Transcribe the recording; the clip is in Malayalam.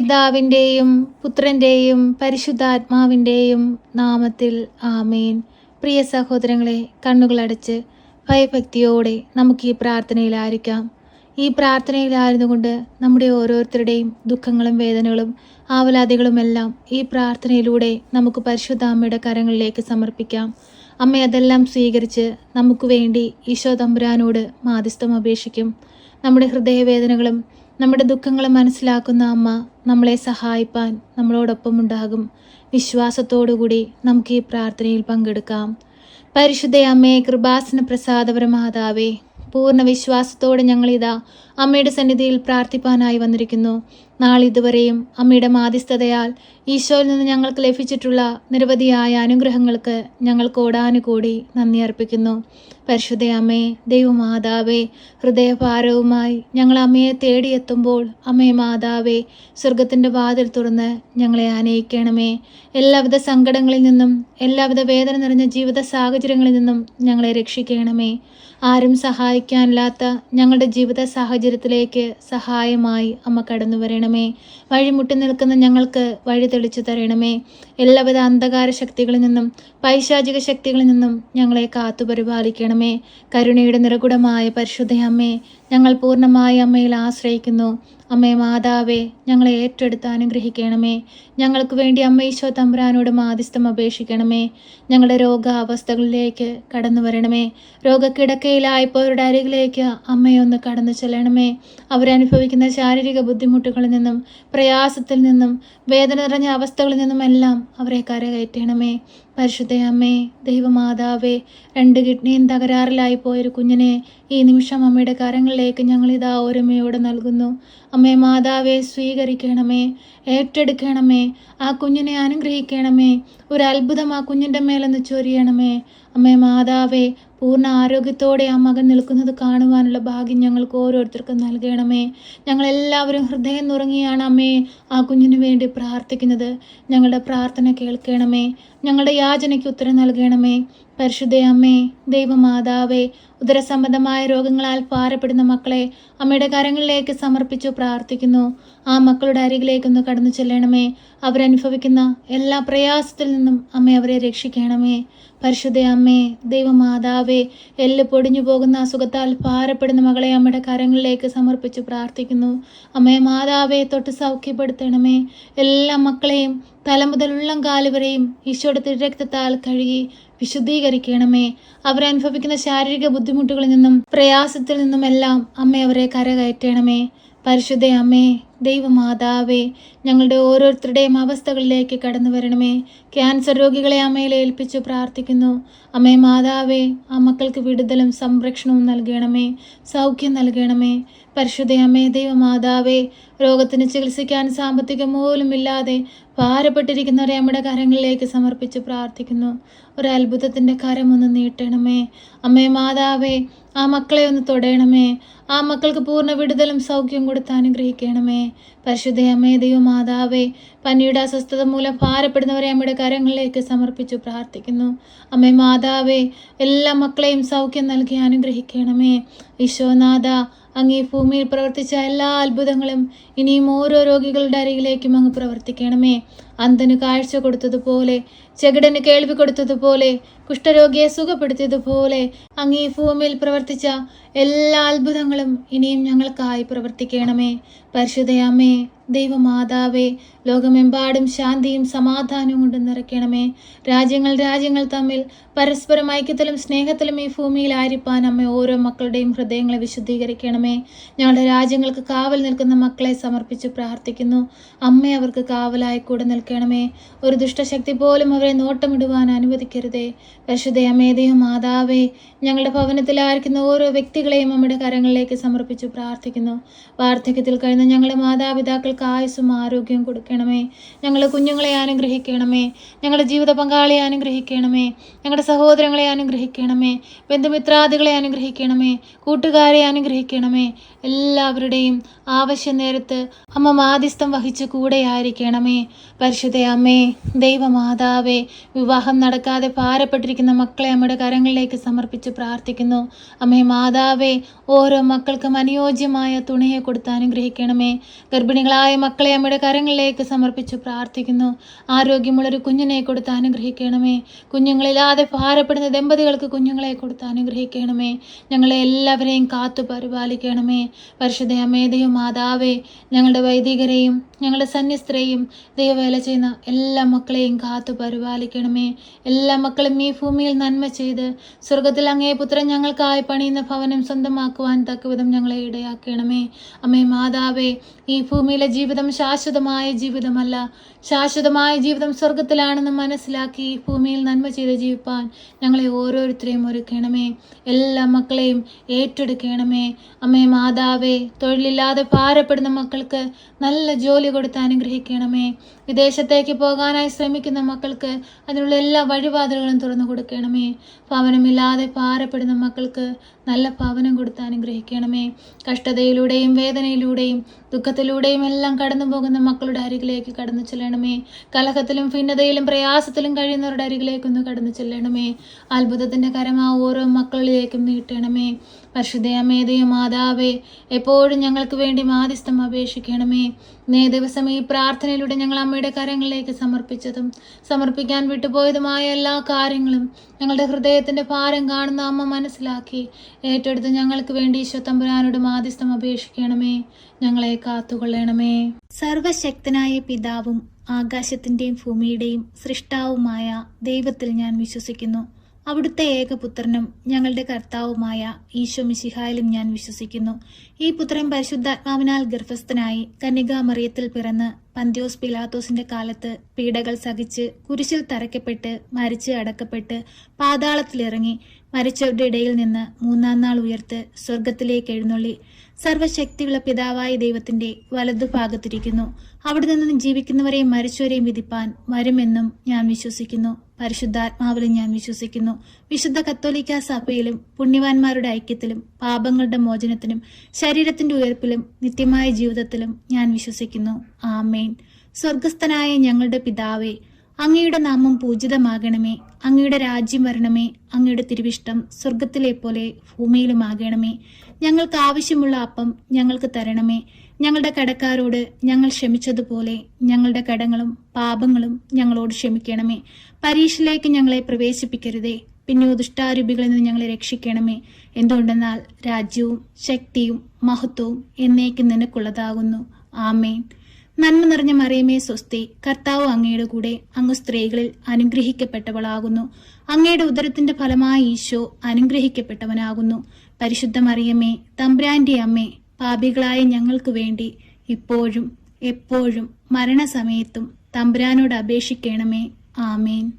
പിതാവിൻ്റെയും പുത്രൻ്റെയും പരിശുദ്ധാത്മാവിൻ്റെയും നാമത്തിൽ ആമേൻ. പ്രിയ സഹോദരങ്ങളെ, കണ്ണുകളടച്ച് ഭയഭക്തിയോടെ നമുക്ക് ഈ പ്രാർത്ഥനയിലായിരിക്കാം. ഈ പ്രാർത്ഥനയിലായിരുന്നു കൊണ്ട് നമ്മുടെ ഓരോരുത്തരുടെയും ദുഃഖങ്ങളും വേദനകളും ആവലാതികളുമെല്ലാം ഈ പ്രാർത്ഥനയിലൂടെ നമുക്ക് പരിശുദ്ധ അമ്മയുടെ കരങ്ങളിലേക്ക് സമർപ്പിക്കാം. അമ്മ അതെല്ലാം സ്വീകരിച്ച് നമുക്ക് വേണ്ടി ഈശോ തമ്പുരാനോട് മാധ്യസ്ഥം അപേക്ഷിക്കും. നമ്മുടെ ഹൃദയവേദനകളും നമ്മുടെ ദുഃഖങ്ങളും മനസ്സിലാക്കുന്ന അമ്മ നമ്മളെ സഹായിപ്പാൻ നമ്മളോടൊപ്പം ഉണ്ടാകും. വിശ്വാസത്തോടുകൂടി നമുക്ക് ഈ പ്രാർത്ഥനയിൽ പങ്കെടുക്കാം. പരിശുദ്ധ അമ്മയെ, കൃപാസന പ്രസാദപര മാതാവേ, പൂർണ്ണ വിശ്വാസത്തോടെ ഞങ്ങളിതാ അമ്മയുടെ സന്നിധിയിൽ പ്രാർത്ഥിപ്പാനായി വന്നിരിക്കുന്നു. നാളിതുവരെയും അമ്മയുടെ മാധ്യസ്ഥതയാൽ ഈശോയിൽ നിന്ന് ഞങ്ങൾക്ക് ലഭിച്ചിട്ടുള്ള നിരവധിയായ അനുഗ്രഹങ്ങൾക്ക് ഞങ്ങൾ കോടാനുകൂടി നന്ദി അർപ്പിക്കുന്നു. പരിശുദ്ധ അമ്മേ, ദൈവമാതാവേ, ഹൃദയഭാരവുമായി ഞങ്ങൾ അമ്മയെ തേടിയെത്തുമ്പോൾ അമ്മേ മാതാവേ, സ്വർഗത്തിൻ്റെ വാതിൽ തുറന്ന് ഞങ്ങളെ ആനയിക്കണമേ. എല്ലാവിധ സങ്കടങ്ങളിൽ നിന്നും എല്ലാവിധ വേദന നിറഞ്ഞ ജീവിത സാഹചര്യങ്ങളിൽ നിന്നും ഞങ്ങളെ രക്ഷിക്കണമേ. ആരും സഹായിക്കാനില്ലാത്ത ഞങ്ങളുടെ ജീവിത സാഹചര്യത്തിലേക്ക് സഹായമായി അമ്മ കടന്നു വരണമേ. വഴിമുട്ടി നിൽക്കുന്ന ഞങ്ങൾക്ക് വഴി തെളിച്ചു തരണമേ. എല്ലാവിധ അന്ധകാര ശക്തികളിൽ നിന്നും പൈശാചിക ശക്തികളിൽ നിന്നും ഞങ്ങളെ കാത്തുപരിപാലിക്കണമേ. കരുണയുടെ നിറകുടമായ പരിശുദ്ധ അമ്മേ, ഞങ്ങൾ പൂർണ്ണമായി അമ്മയിൽ ആശ്രയിക്കുന്നു. അമ്മേ മാതാവേ, ഞങ്ങളെ ഏറ്റെടുത്ത് അനുഗ്രഹിക്കണമേ. ഞങ്ങൾക്ക് വേണ്ടി അമ്മ ഈശോ തമ്പുരാനോട് മാധ്യസ്ഥം അപേക്ഷിക്കണമേ. ഞങ്ങളുടെ രോഗാവസ്ഥകളിലേക്ക് കടന്നു വരണമേ. രോഗക്കിടക്കയിലായപ്പോരുടെ അരികിലേക്ക് അമ്മയൊന്ന് കടന്നു ചെല്ലണമേ. അവരനുഭവിക്കുന്ന ശാരീരിക ബുദ്ധിമുട്ടുകളിൽ നിന്നും പ്രയാസത്തിൽ നിന്നും വേദന നിറഞ്ഞ അവസ്ഥകളിൽ നിന്നുമെല്ലാം അവരെ കരകയറ്റണമേ. പരിശുദ്ധ അമ്മേ, ദൈവമാതാവേ, 2 കിഡ്നിയും തകരാറിലായി പോയൊരു കുഞ്ഞിനെ ഈ നിമിഷം അമ്മയുടെ കരങ്ങളിലേക്ക് ഞങ്ങളിതാ ഓരമയോടെ നൽകുന്നു. അമ്മേ മാതാവേ, സ്വീകരിക്കണമേ, ഏറ്റെടുക്കണമേ. ആ കുഞ്ഞിനെ അനുഗ്രഹിക്കണമേ. ഒരു അത്ഭുതം ആ കുഞ്ഞിൻ്റെ മേലൊന്ന് ചൊരിയണമേ. അമ്മേ മാതാവേ, പൂർണ്ണ ആരോഗ്യത്തോടെ ആ മകൻ നിൽക്കുന്നത് കാണുവാനുള്ള ഭാഗ്യം ഞങ്ങൾക്ക് ഓരോരുത്തർക്കും നൽകണമേ. ഞങ്ങളെല്ലാവരും ഹൃദയം നുറങ്ങിയാണ് അമ്മേ ആ കുഞ്ഞിന് വേണ്ടി പ്രാർത്ഥിക്കുന്നത്. ഞങ്ങളുടെ പ്രാർത്ഥന കേൾക്കണമേ. ഞങ്ങളുടെ യാചനയ്ക്ക് ഉത്തരം നൽകണമേ. പരിശുദ്ധ അമ്മേ, ദൈവമാതാവേ, ഉദരസംബന്ധമായ രോഗങ്ങളാൽ ഭാരപ്പെടുന്ന മക്കളെ അമ്മയുടെ കരങ്ങളിലേക്ക് സമർപ്പിച്ചു പ്രാർത്ഥിക്കുന്നു. ആ മക്കളുടെ അരികിലേക്കൊന്ന് കടന്നു ചെല്ലണമേ. അവരനുഭവിക്കുന്ന എല്ലാ പ്രയാസത്തിൽ നിന്നും അമ്മ അവരെ രക്ഷിക്കണമേ. പരിശുദ്ധ അമ്മേ, ദൈവമാതാവേ, എല്ല് പൊടിഞ്ഞു പോകുന്ന അസുഖത്താൽ ഭാരപ്പെടുന്ന മകളെ അമ്മയുടെ കരങ്ങളിലേക്ക് സമർപ്പിച്ചു പ്രാർത്ഥിക്കുന്നു. അമ്മേ മാതാവേ, തൊട്ട് സൗഖ്യപ്പെടുത്തണമേ. എല്ലാ മക്കളെയും തല മുതൽ ഉള്ളം കാലുവരെയും ഈശോയുടെ തിരുരക്തത്താൽ കഴുകി വിശുദ്ധീകരിക്കണമേ. അവരനുഭവിക്കുന്ന ശാരീരിക ബുദ്ധിമുട്ടുകളിൽ നിന്നും പ്രയാസത്തിൽ നിന്നുമെല്ലാം അമ്മ അവരെ കരകയറ്റണമേ. പരിശുദ്ധ അമ്മേ, ദൈവമാതാവേ, ഞങ്ങളുടെ ഓരോരുത്തരുടെയും അവസ്ഥകളിലേക്ക് കടന്നു വരണമേ. ക്യാൻസർ രോഗികളെ അമ്മയിൽ ഏൽപ്പിച്ചു പ്രാർത്ഥിക്കുന്നു. അമ്മേ മാതാവേ, ആ മക്കൾക്ക് വിടുതലും സംരക്ഷണവും നൽകണമേ. സൗഖ്യം നൽകണമേ. പരിശുദ്ധ അമ്മേ, ദൈവമാതാവേ, രോഗത്തിന് ചികിത്സിക്കാൻ സാമ്പത്തികം പോലും ഇല്ലാതെ ഭാരപ്പെട്ടിരിക്കുന്നവരെ നമ്മുടെ കരങ്ങളിലേക്ക് സമർപ്പിച്ച് പ്രാർത്ഥിക്കുന്നു. ഒരു അത്ഭുതത്തിൻ്റെ കരമൊന്ന് നീട്ടണമേ. അമ്മേ മാതാവേ, ആ മക്കളെ ഒന്ന് തൊടയണമേ. ആ മക്കൾക്ക് പൂർണ്ണ വിടുതലും സൗഖ്യം കൊടുത്ത് അനുഗ്രഹിക്കണമേ. പരിശുദ്ധ അമ്മേ, ദൈവമാതാവേ, പനിയുടെ അസ്വസ്ഥത മൂലം ഭാരപ്പെടുന്നവരെ അമ്മയുടെ കരങ്ങളിലേക്ക് സമർപ്പിച്ചു പ്രാർത്ഥിക്കുന്നു. അമ്മേ മാതാവേ, എല്ലാ മക്കളെയും സൗഖ്യം നൽകി അനുഗ്രഹിക്കണമേ. ഈശോനാഥ, അങ്ങ് ഈ ഭൂമിയിൽ പ്രവർത്തിച്ച എല്ലാ അത്ഭുതങ്ങളും ഇനിയും ഓരോ രോഗികളുടെ അരികിലേക്കും അങ്ങ് പ്രവർത്തിക്കണമേ. അന്ധന് കാഴ്ച കൊടുത്തതുപോലെ, ചെകിടന് കേൾവി കൊടുത്തതുപോലെ, കുഷ്ഠരോഗിയെ സുഖപ്പെടുത്തിയതുപോലെ അങ്ങ് ഈ ഭൂമിയിൽ പ്രവർത്തിച്ച എല്ലാ അത്ഭുതങ്ങളും ഇനിയും ഞങ്ങൾക്കായി പ്രവർത്തിക്കണമേ. പരിശുദ്ധ അമ്മേ, ദൈവമാതാവേ, ലോകമെമ്പാടും ശാന്തിയും സമാധാനവും കൊണ്ട് നിറയ്ക്കണമേ. രാജ്യങ്ങൾ തമ്മിൽ പരസ്പരം ഐക്യത്തിലും സ്നേഹത്തിലും ഈ ഭൂമിയിൽ ആയിരിക്കാൻ അമ്മ ഓരോ മക്കളുടെയും ഹൃദയങ്ങളെ വിശുദ്ധീകരിക്കണമേ. ഞങ്ങളുടെ രാജ്യങ്ങൾക്ക് കാവൽ നിൽക്കുന്ന മക്കളെ സമർപ്പിച്ച് പ്രാർത്ഥിക്കുന്നു. അമ്മ അവർക്ക് കാവലായി കൂടെ നിൽക്കണമേ. ഒരു ദുഷ്ടശക്തി പോലും അവരെ നോട്ടമിടുവാൻ അനുവദിക്കരുതേ. പരിശുദ്ധ അമ്മേ, ദൈവമാതാവേ, ഞങ്ങളുടെ ഭവനത്തിലായിരിക്കുന്ന ഓരോ വ്യക്തികളെയും അമ്മയുടെ കരങ്ങളിലേക്ക് സമർപ്പിച്ചു പ്രാർത്ഥിക്കുന്നു. വാർദ്ധക്യത്തിൽ കഴിയുന്ന ഞങ്ങളുടെ മാതാപിതാക്കൾക്ക് ആയുസ്സും ആരോഗ്യവും കൊടുക്കണമേ. ഞങ്ങളുടെ കുഞ്ഞുങ്ങളെ അനുഗ്രഹിക്കണമേ. ഞങ്ങളുടെ ജീവിത പങ്കാളിയെ അനുഗ്രഹിക്കണമേ. ഞങ്ങളുടെ സഹോദരങ്ങളെ അനുഗ്രഹിക്കണമേ. ബന്ധുമിത്രാദികളെ അനുഗ്രഹിക്കണമേ. കൂട്ടുകാരെ അനുഗ്രഹിക്കണമേ. എല്ലാവരുടെയും ആവശ്യ നേരത്ത് അമ്മ മാധ്യസ്ഥം വഹിച്ച് കൂടെയായിരിക്കണമേ. പരിശുദ്ധ അമ്മേ, ദൈവമാതാവേ, വിവാഹം നടക്കാതെ ഭാരപ്പെട്ടിരിക്കുന്ന മക്കളെ അമ്മയുടെ കരങ്ങളിലേക്ക് സമർപ്പിച്ച് പ്രാർത്ഥിക്കുന്നു. അമ്മേ മാതാവേ, ഓരോ മക്കൾക്കും അനുയോജ്യമായ തുണയെ കൊടുത്ത് അനുഗ്രഹിക്കണമേ. ഗർഭിണികളായ രോഗികളായ മക്കളെ അമ്മയുടെ കരങ്ങളിലേക്ക് സമർപ്പിച്ച് പ്രാർത്ഥിക്കുന്നു. ആരോഗ്യമുള്ളൊരു കുഞ്ഞിനെ കൊടുത്ത് അനുഗ്രഹിക്കണമേ. കുഞ്ഞുങ്ങളില്ലാതെ ഭാരപ്പെടുന്ന ദമ്പതികൾക്ക് കുഞ്ഞുങ്ങളെ കൊടുത്ത് അനുഗ്രഹിക്കണമേ. ഞങ്ങളെ എല്ലാവരെയും കാത്തു പരിപാലിക്കണമേ. പരിശുദ്ധ അമ്മേ, ദൈവമാതാവേ, ഞങ്ങളുടെ വൈദികരെയും ഞങ്ങളുടെ സന്യസ്തരെയും ദൈവവേല ചെയ്യുന്ന എല്ലാ മക്കളെയും കാത്തു പരിപാലിക്കണമേ. എല്ലാ മക്കളും ഈ ഭൂമിയിൽ നന്മ ചെയ്ത് സ്വർഗത്തിൽ അങ്ങേ പുത്രൻ ഞങ്ങൾക്കായി പണിയുന്ന ഭവനം സ്വന്തമാക്കുവാൻ തക്കവിധം ഞങ്ങളെ ഇടയാക്കണമേ. അമ്മേ മാതാവേ, ഈ ഭൂമിയിലെ ജീവിതം ശാശ്വതമായ ജീവിതമല്ല. ശാശ്വതമായ ജീവിതം സ്വർഗത്തിലാണെന്ന് മനസ്സിലാക്കി ഈ ഭൂമിയിൽ നന്മ ചെയ്ത് ജീവിപ്പാൻ ഞങ്ങളെ ഓരോരുത്തരെയും ഒരുക്കണമേ. എല്ലാ മക്കളെയും ഏറ്റെടുക്കണമേ. അമ്മേ മാതാവേ, തൊഴിലില്ലാതെ ഭാരപ്പെടുന്ന മക്കൾക്ക് നല്ല ജോലി കൊടുത്ത് അനുഗ്രഹിക്കണമേ. വിദേശത്തേക്ക് പോകാനായി ശ്രമിക്കുന്ന മക്കൾക്ക് അതിനുള്ള എല്ലാ വഴിവാതിലുകളും തുറന്നു കൊടുക്കണമേ. ഭവനമില്ലാതെ ഭാരപ്പെടുന്ന മക്കൾക്ക് നല്ല ഭവനം കൊടുത്ത് അനുഗ്രഹിക്കണമേ. കഷ്ടതയിലൂടെയും വേദനയിലൂടെയും ദുഃഖത്തിലൂടെയും എല്ലാം കടന്നു പോകുന്ന മക്കളുടെ അരികിലേക്ക് കടന്നു ചെല്ലണമേ. കലഹത്തിലും ഭിന്നതയിലും പ്രയാസത്തിലും കഴിയുന്നവരുടെ അരികിലേക്കൊന്ന് കടന്നു ചെല്ലണമേ. അത്ഭുതത്തിന്റെ കരമാ ഓരോ മക്കളിലേക്കും നീട്ടണമേ. പരിശുദ്ധ അമ്മേ, മാതാവേ, എപ്പോഴും ഞങ്ങൾക്ക് വേണ്ടി മാധ്യസ്ഥം അപേക്ഷിക്കണമേ. ഇന്നേ ദിവസം ഈ പ്രാർത്ഥനയിലൂടെ ഞങ്ങൾ അമ്മയുടെ കരങ്ങളിലേക്ക് സമർപ്പിച്ചതും സമർപ്പിക്കാൻ വിട്ടുപോയതുമായ എല്ലാ കാര്യങ്ങളും ഞങ്ങളുടെ ഹൃദയത്തിന്റെ ഭാരം കാണുന്ന അമ്മ മനസ്സിലാക്കി ഏറ്റെടുത്ത് ഞങ്ങൾക്ക് വേണ്ടി ഈശോ തമ്പുരാനോട് മാധ്യസ്ഥം അപേക്ഷിക്കണമേ. ഞങ്ങളെ കാത്തുകൊള്ളണമേ. സർവശക്തനായ പിതാവും ആകാശത്തിന്റെയും ഭൂമിയുടെയും സൃഷ്ടാവുമായ ദൈവത്തിൽ ഞാൻ വിശ്വസിക്കുന്നു. അവിടുത്തെ ഏകപുത്രനും ഞങ്ങളുടെ കർത്താവുമായ ഈശോ മിശിഹായിലും ഞാൻ വിശ്വസിക്കുന്നു. ഈ പുത്രൻ പരിശുദ്ധാത്മാവിനാൽ ഗർഭസ്ഥനായി കന്യകാമറിയത്തിൽ പിറന്ന് പന്ത്യോസ് പിലാത്തോസിന്റെ കാലത്ത് പീഡകൾ സഹിച്ച് കുരിശിൽ തറയ്ക്കപ്പെട്ട് മരിച്ച് അടക്കപ്പെട്ട് പാതാളത്തിലിറങ്ങി മരിച്ചവരുടെ ഇടയിൽ നിന്ന് മൂന്നാം നാൾ ഉയർത്ത് സ്വർഗത്തിലേക്ക് എഴുന്നള്ളി സർവശക്തിയുള്ള പിതാവായ ദൈവത്തിന്റെ വലതുഭാഗത്തിരിക്കുന്നു. അവിടെ നിന്ന് ജീവിക്കുന്നവരെയും മരിച്ചവരെയും വിധിപ്പാൻ വരുമെന്നും ഞാൻ വിശ്വസിക്കുന്നു. പരിശുദ്ധാത്മാവിലും ഞാൻ വിശ്വസിക്കുന്നു. വിശുദ്ധ കത്തോലിക്ക സഭയിലും പുണ്യവാന്മാരുടെ ഐക്യത്തിലും പാപങ്ങളുടെ മോചനത്തിനും ശരീരത്തിന്റെ ഉയർപ്പിലും നിത്യമായ ജീവിതത്തിലും ഞാൻ വിശ്വസിക്കുന്നു. ആമേൻ. സ്വർഗസ്ഥനായ ഞങ്ങളുടെ പിതാവേ, അങ്ങയുടെ നാമം പൂജിതമാകണമേ. അങ്ങയുടെ രാജ്യം വരണമേ. അങ്ങയുടെ തിരുവിഷ്ടം സ്വർഗത്തിലെ പോലെ ഭൂമിയിലുമാകണമേ. ഞങ്ങൾക്ക് ആവശ്യമുള്ള അപ്പം ഞങ്ങൾക്ക് തരണമേ. ഞങ്ങളുടെ കടക്കാരോട് ഞങ്ങൾ ക്ഷമിച്ചതുപോലെ ഞങ്ങളുടെ കടങ്ങളും പാപങ്ങളും ഞങ്ങളോട് ക്ഷമിക്കണമേ. പരീക്ഷയിലേക്ക് ഞങ്ങളെ പ്രവേശിപ്പിക്കരുതേ, പിന്നെ ദുഷ്ടാരൂപികളിൽ നിന്ന് ഞങ്ങളെ രക്ഷിക്കണമേ. എന്തുകൊണ്ടെന്നാൽ രാജ്യവും ശക്തിയും മഹത്വവും എന്നേക്കും നിനക്കുള്ളതാകുന്നു. ആമേൻ. നന്മ നിറഞ്ഞ മറിയമേ സ്വസ്തി, കർത്താവ് അങ്ങയുടെ കൂടെ, അങ്ങ് സ്ത്രീകളിൽ അനുഗ്രഹിക്കപ്പെട്ടവളാകുന്നു. അങ്ങയുടെ ഉദരത്തിന്റെ ഫലമായ ഈശോ അനുഗ്രഹിക്കപ്പെട്ടവനാകുന്നു. പരിശുദ്ധ മറിയമേ, തമ്പുരാന്റെ അമ്മേ, പാപികളായ ഞങ്ങൾക്ക് വേണ്ടി ഇപ്പോഴും എപ്പോഴും മരണസമയത്തും തമ്പുരാനോട് അപേക്ഷിക്കണമേ. ആമേൻ.